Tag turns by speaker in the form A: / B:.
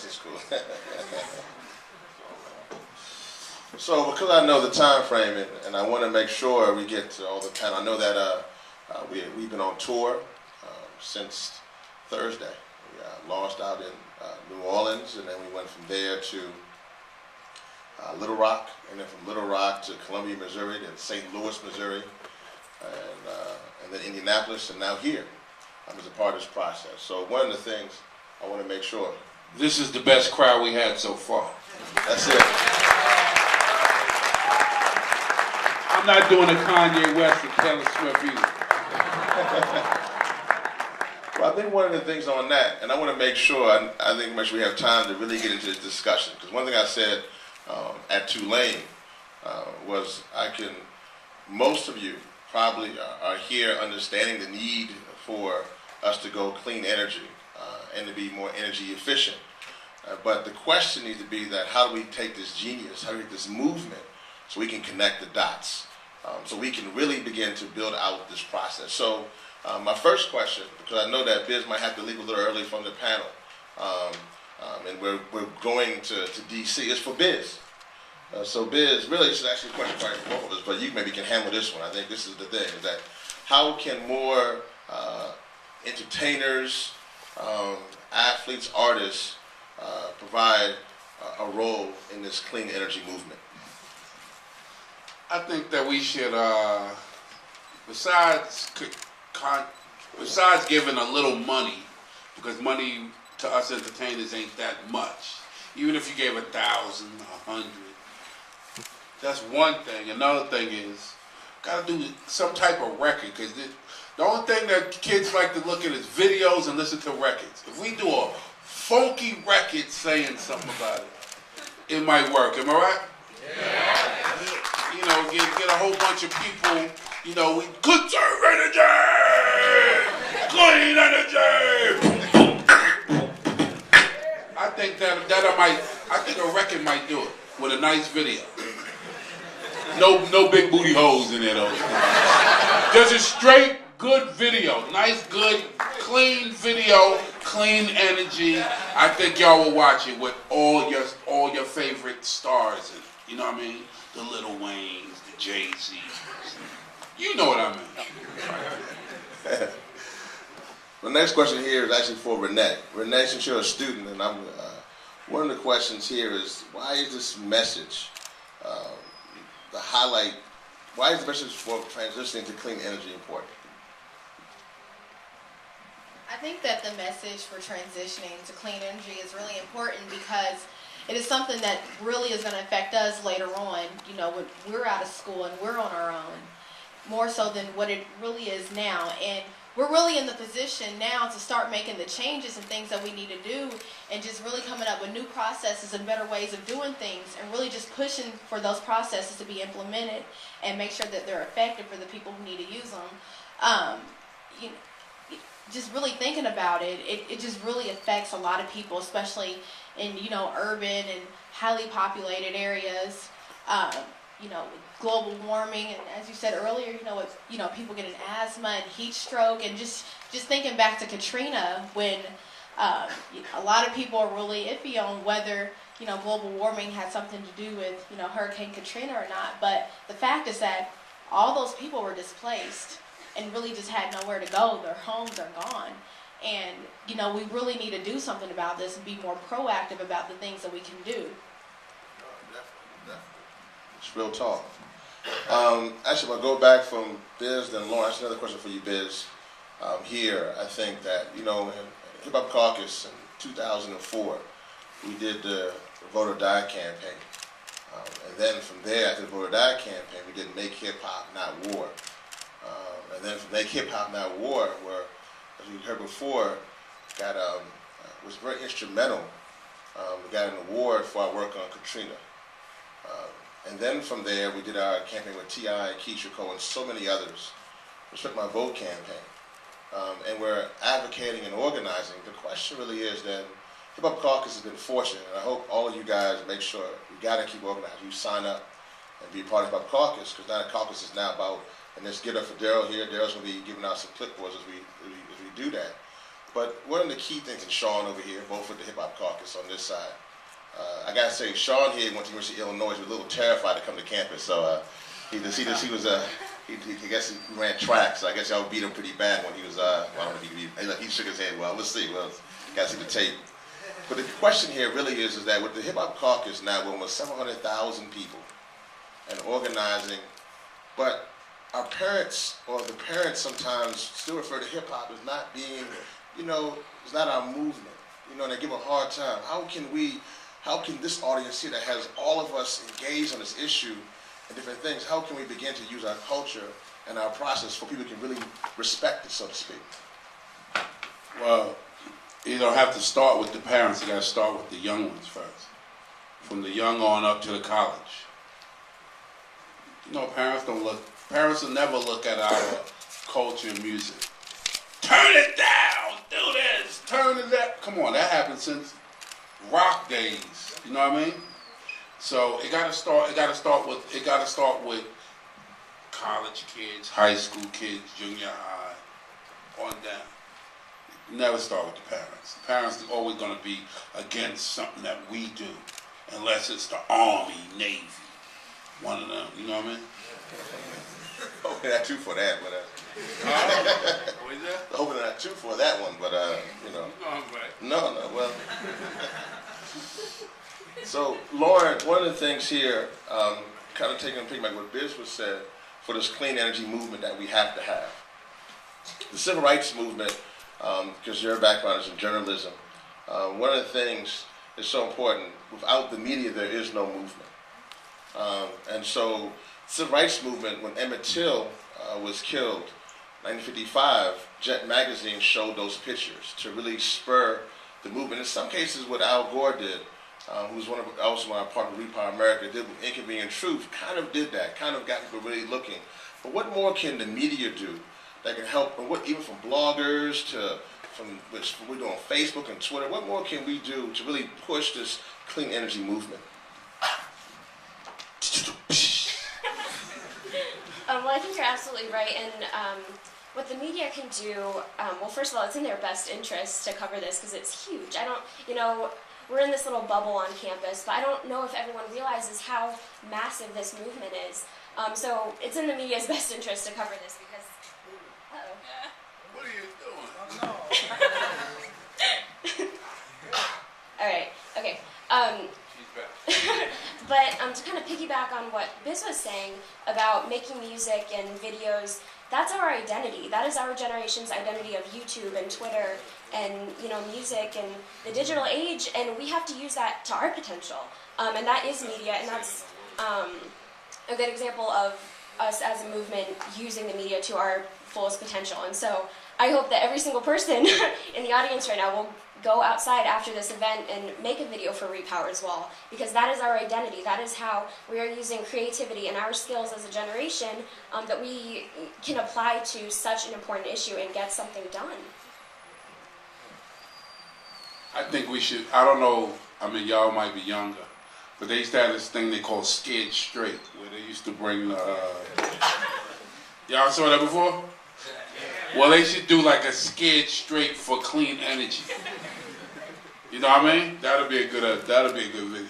A: rest of school. So because I know the time frame and I want to make sure we get to all the panel, I know that we've been on tour since Thursday. We launched out in New Orleans, and then we went from there to Little Rock, and then from Little Rock to Columbia, Missouri, then St. Louis, Missouri, and then Indianapolis, and now here as a part of this process. So one of the things I want to make sure.
B: This is the best crowd we had so far.
A: That's it.
B: I'm not doing a Kanye West or Taylor Swift either.
A: Well, I think one of the things on that, and I want to make sure, I think make sure we have time to really get into this discussion, because one thing I said at Tulane was most of you probably are here understanding the need for us to go clean energy and to be more energy efficient. But the question needs to be that how do we take this genius, how do we take this movement so we can connect the dots, so we can really begin to build out this process. So my first question, because I know that Biz might have to leave a little early from the panel, and we're going to DC, is for Biz. So Biz, really this is actually a question probably for both of us, but you maybe can handle this one. I think this is the thing, is that how can more entertainers, athletes, artists provide a role in this clean energy movement?
B: I think that we should, besides giving a little money, because money to us entertainers ain't that much. Even if you gave 1,000, 100, that's one thing. Another thing is, gotta do some type of record, because the only thing that kids like to look at is videos and listen to records. If we do a funky record saying something about it, it might work. Am I right? Yeah. You know, get a whole bunch of people, you know, we conserve energy, clean energy. I think I think a record might do it with a nice video. No big booty holes in it though. Just a straight good video, nice, good, clean video, clean energy. I think y'all will watch it with all your favorite stars in it. You know what I mean? The Lil Waynes, the Jay-Z's. You know what I mean.
A: The next question here is actually for Renee. Renee, since you're a student, and one of the questions here is, why is this message, why is the message for transitioning to clean energy important?
C: I think that the message for transitioning to clean energy is really important because it is something that really is going to affect us later on, you know, when we're out of school and we're on our own, more so than what it really is now. And we're really in the position now to start making the changes and things that we need to do and just really coming up with new processes and better ways of doing things and really just pushing for those processes to be implemented and make sure that they're effective for the people who need to use them. Just really thinking about it, it just really affects a lot of people, especially in, you know, urban and highly populated areas. You know, with global warming, and as you said earlier, you know, with, you know, people getting asthma and heat stroke, and just thinking back to Katrina, when a lot of people are really iffy on whether, you know, global warming had something to do with, you know, Hurricane Katrina or not. But the fact is that all those people were displaced and really just had nowhere to go. Their homes are gone. And, you know, we really need to do something about this and be more proactive about the things that we can do.
A: Definitely. It's real talk. Actually, I'll go back from Biz, then Lauren. That's another question for you, Biz. Here, I think that, you know, in Hip Hop Caucus in 2004, we did the Vote or Die campaign. And then from there, after the Vote or Die campaign, we did Make Hip Hop, Not War. And then from Make Hip Hop, Not War, where, as we heard before, was very instrumental. We got an award for our work on Katrina. And then from there, we did our campaign with T.I., Keisha Cole, and so many others. Respect My Vote campaign. And we're advocating and organizing. The question really is that Hip Hop Caucus has been fortunate, and I hope all of you guys make sure we got to keep organizing. You sign up and be a part of Hip Hop Caucus, because now the caucus is now about, and let's get up for Daryl here. Daryl's going to be giving out some clipboards as we do that. But one of the key things, and Sean over here, both with the Hip Hop Caucus on this side, I gotta say, Sean here went to the University of Illinois. He was a little terrified to come to campus, so I guess he ran track, so I guess y'all beat him pretty bad when he was. Well, I don't know if he shook his head. Well, let's see. Well, gotta see the tape. But the question here really is that with the Hip Hop Caucus now, we're almost 700,000 people and organizing, but our parents, or the parents sometimes still refer to hip hop as not being, it's not our movement, and they give a hard time. How can this audience here that has all of us engaged on this issue and different things, how can we begin to use our culture and our process for people who can really respect it, so to speak?
B: Well, you don't have to start with the parents. You got to start with the young ones first. From the young on up to the college. Parents will never look at our culture and music. Turn it down, do this, turn it up. Come on, that happened since rock days. You know what I mean? So it gotta start with college kids, high school kids, junior high, on down. Never start with the parents. The parents are always going to be against something that we do, unless it's the Army, Navy, one of them. You know what I mean?
A: Hoping not too for that, but
B: What is that?
A: hoping not too for that one, but No, well. So, Lauren, one of the things here, kind of taking a peek at what Biz was said, for this clean energy movement that we have to have. The civil rights movement, because your background is in journalism, one of the things that's so important, without the media there is no movement. And so, civil rights movement, when Emmett Till was killed, 1955, Jet Magazine showed those pictures to really spur the movement. In some cases, what Al Gore did, who was also my partner of Repower America, did with Inconvenient Truth, kind of did that, kind of got people really looking. But what more can the media do that can help, even from bloggers to which we're doing Facebook and Twitter, what more can we do to really push this clean energy movement?
D: Well, I think you're absolutely right, and what the media can do, well, first of all, it's in their best interest to cover this because it's huge. We're in this little bubble on campus, but I don't know if everyone realizes how massive this movement is. So it's in the media's best interest to cover this because,
B: What are you doing?
D: All right, okay.
B: She's back.
D: But to kind of piggyback on what Biz was saying about making music and videos, that's our identity. That is our generation's identity of YouTube and Twitter and music and the digital age, and we have to use that to our potential. And that is media, and that's a good example of us as a movement using the media to our fullest potential. And so I hope that every single person in the audience right now will go outside after this event and make a video for Repower as well, because that is our identity. That is how we are using creativity and our skills as a generation that we can apply to such an important issue and get something done.
B: I think we should, I don't know, y'all might be younger, but they used to have this thing they call Scared Straight, where they used to bring the, y'all saw that before? Well, they should do like a Scared Straight for clean energy. You know what I mean? That'll be a good video.